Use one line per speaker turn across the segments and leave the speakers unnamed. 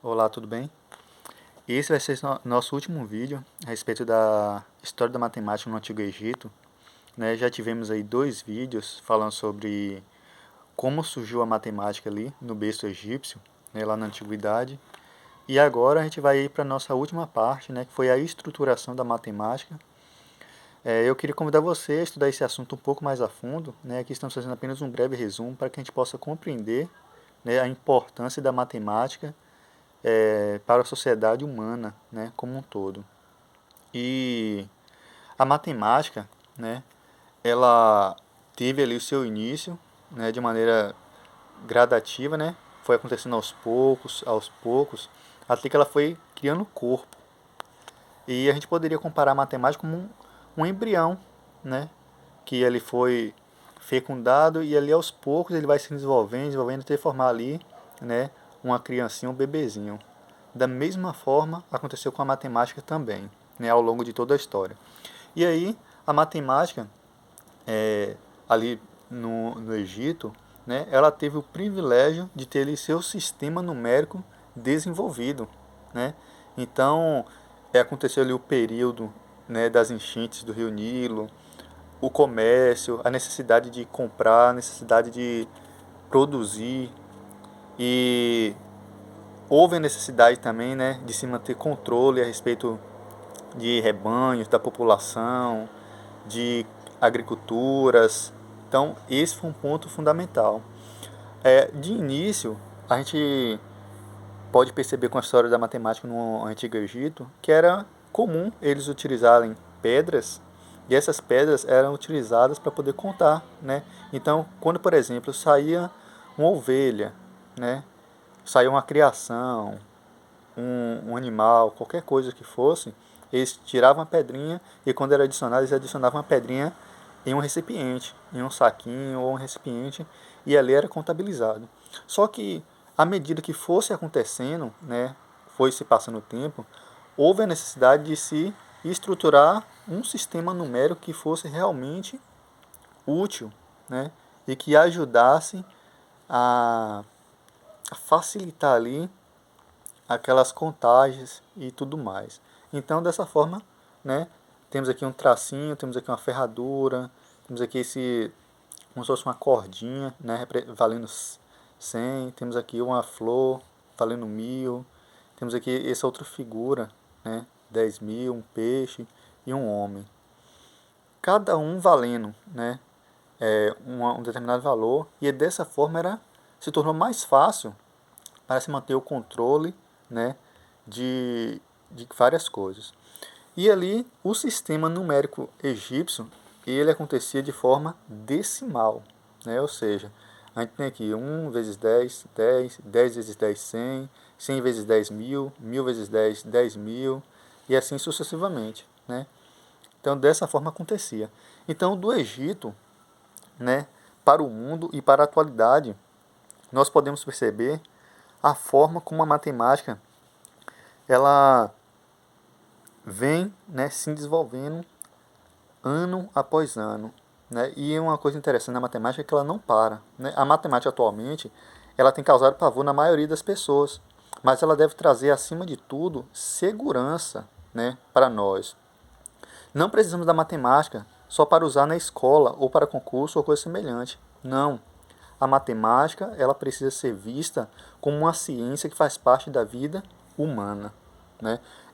Olá, tudo bem? Esse vai ser nosso último vídeo a respeito da história da matemática no Antigo Egito. Já tivemos aí 2 vídeos falando sobre como surgiu a matemática ali no berço egípcio, lá na Antiguidade. E agora a gente vai ir para a nossa última parte, que foi a estruturação da matemática. Eu queria convidar você a estudar esse assunto um pouco mais a fundo. Aqui estamos fazendo apenas um breve resumo para que a gente possa compreender, a importância da matemática para a sociedade humana, como um todo. E a matemática, ela teve ali o seu início, de maneira gradativa, foi acontecendo aos poucos, até que ela foi criando corpo. E a gente poderia comparar a matemática como um embrião, que ele foi fecundado e ali aos poucos ele vai se desenvolvendo até formar ali, uma criancinha, um bebezinho. Da mesma forma aconteceu com a matemática também, ao longo de toda a história. E aí a matemática ali no Egito, ela teve o privilégio de ter ali seu sistema numérico desenvolvido, Então aconteceu ali o período, das enchentes do Rio Nilo, o comércio, a necessidade de comprar, a necessidade de produzir, e houve a necessidade também, de se manter controle a respeito de rebanhos, da população, de agriculturas. Então, esse foi um ponto fundamental. De início, a gente pode perceber com a história da matemática no Antigo Egito que era comum eles utilizarem pedras, e essas pedras eram utilizadas para poder contar. Então, quando, por exemplo, saía uma ovelha, saía uma criação, um animal, qualquer coisa que fosse, eles tiravam a pedrinha e quando era adicionado, eles adicionavam a pedrinha em um recipiente, em um saquinho ou um recipiente, e ali era contabilizado. Só que à medida que fosse acontecendo, foi se passando o tempo, houve a necessidade de se estruturar um sistema numérico que fosse realmente útil, e que ajudasse a facilitar ali aquelas contagens e tudo mais. Então, dessa forma, temos aqui um tracinho, temos aqui uma ferradura, temos aqui como se fosse uma cordinha, valendo 100, temos aqui uma flor valendo 1000, temos aqui essa outra figura, 10.000, um peixe e um homem. Cada um valendo, um determinado valor, e dessa forma se tornou mais fácil para se manter o controle, de várias coisas. E ali o sistema numérico egípcio ele acontecia de forma decimal, ou seja, a gente tem aqui 1 vezes 10, 10, 10 vezes 10, 100, 100 vezes 10, 1000, 1000 vezes 10, 10.000, e assim sucessivamente. Então dessa forma acontecia. Então do Egito, para o mundo e para a atualidade, nós podemos perceber a forma como a matemática ela vem, se desenvolvendo ano após ano. E uma coisa interessante na matemática é que ela não para. A matemática atualmente ela tem causado pavor na maioria das pessoas, mas ela deve trazer, acima de tudo, segurança, para nós. Não precisamos da matemática só para usar na escola ou para concurso ou coisa semelhante. Não. A matemática ela precisa ser vista como uma ciência que faz parte da vida humana.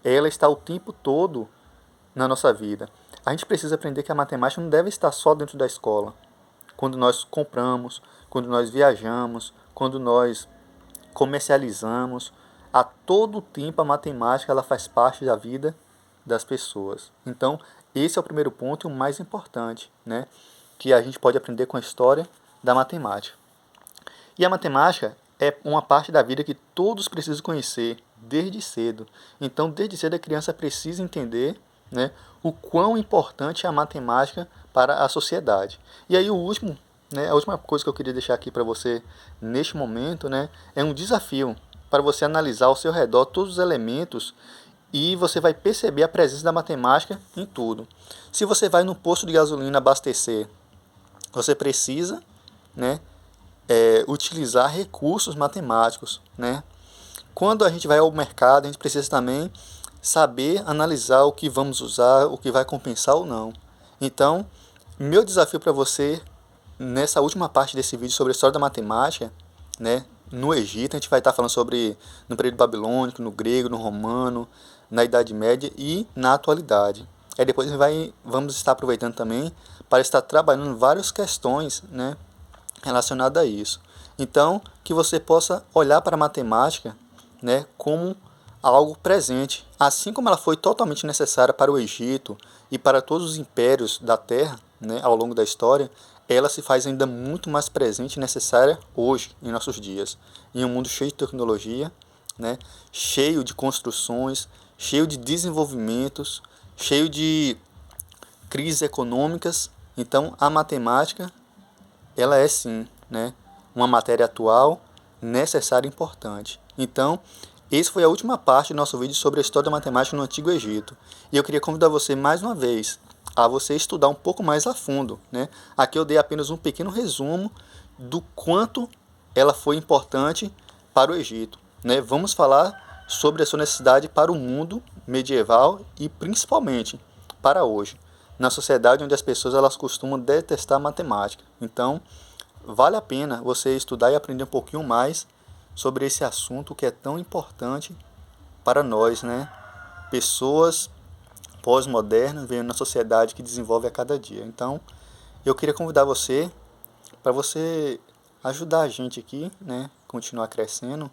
Ela está o tempo todo na nossa vida. A gente precisa aprender que a matemática não deve estar só dentro da escola. Quando nós compramos, quando nós viajamos, quando nós comercializamos, a todo tempo a matemática ela faz parte da vida das pessoas. Então, esse é o primeiro ponto e o mais importante, que a gente pode aprender com a história da matemática. E a matemática é uma parte da vida que todos precisam conhecer desde cedo. Então, desde cedo a criança precisa entender, o quão importante é a matemática para a sociedade. E aí a última coisa que eu queria deixar aqui para você neste momento, é um desafio para você analisar ao seu redor todos os elementos e você vai perceber a presença da matemática em tudo. Se você vai no posto de gasolina abastecer, você precisa, utilizar recursos matemáticos, quando a gente vai ao mercado, a gente precisa também saber analisar o que vamos usar, o que vai compensar ou não. Então, meu desafio para você, nessa última parte desse vídeo sobre a história da matemática, né, no Egito, a gente vai estar falando sobre no período babilônico, no grego, no romano, na Idade Média e na atualidade. Aí depois vamos estar aproveitando também para estar trabalhando várias questões, né, relacionadas a isso. Então, que você possa olhar para a matemática, né, como algo presente, assim como ela foi totalmente necessária para o Egito e para todos os impérios da Terra, né, ao longo da história, ela se faz ainda muito mais presente e necessária hoje, em nossos dias, em um mundo cheio de tecnologia, né, cheio de construções, cheio de desenvolvimentos, cheio de crises econômicas. Então, a matemática, ela é sim, né, uma matéria atual, necessária e importante. Então, essa foi a última parte do nosso vídeo sobre a história da matemática no Antigo Egito. E eu queria convidar você mais uma vez a você estudar um pouco mais a fundo, né? Aqui eu dei apenas um pequeno resumo do quanto ela foi importante para o Egito, né? Vamos falar sobre a sua necessidade para o mundo medieval e principalmente para hoje, na sociedade onde as pessoas elas costumam detestar matemática. Então, vale a pena você estudar e aprender um pouquinho mais sobre esse assunto que é tão importante para nós, né? Pessoas pós-modernas vivendo na sociedade que desenvolve a cada dia. Então, eu queria convidar você para você ajudar a gente aqui, né? Continuar crescendo.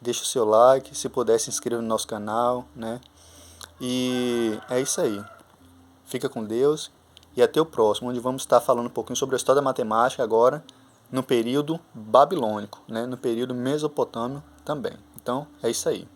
Deixa o seu like, se puder se inscreva no nosso canal, né? E é isso aí. Fica com Deus e até o próximo, onde vamos estar falando um pouquinho sobre a história da matemática agora, no período babilônico, né? No período mesopotâmio também. Então, é isso aí.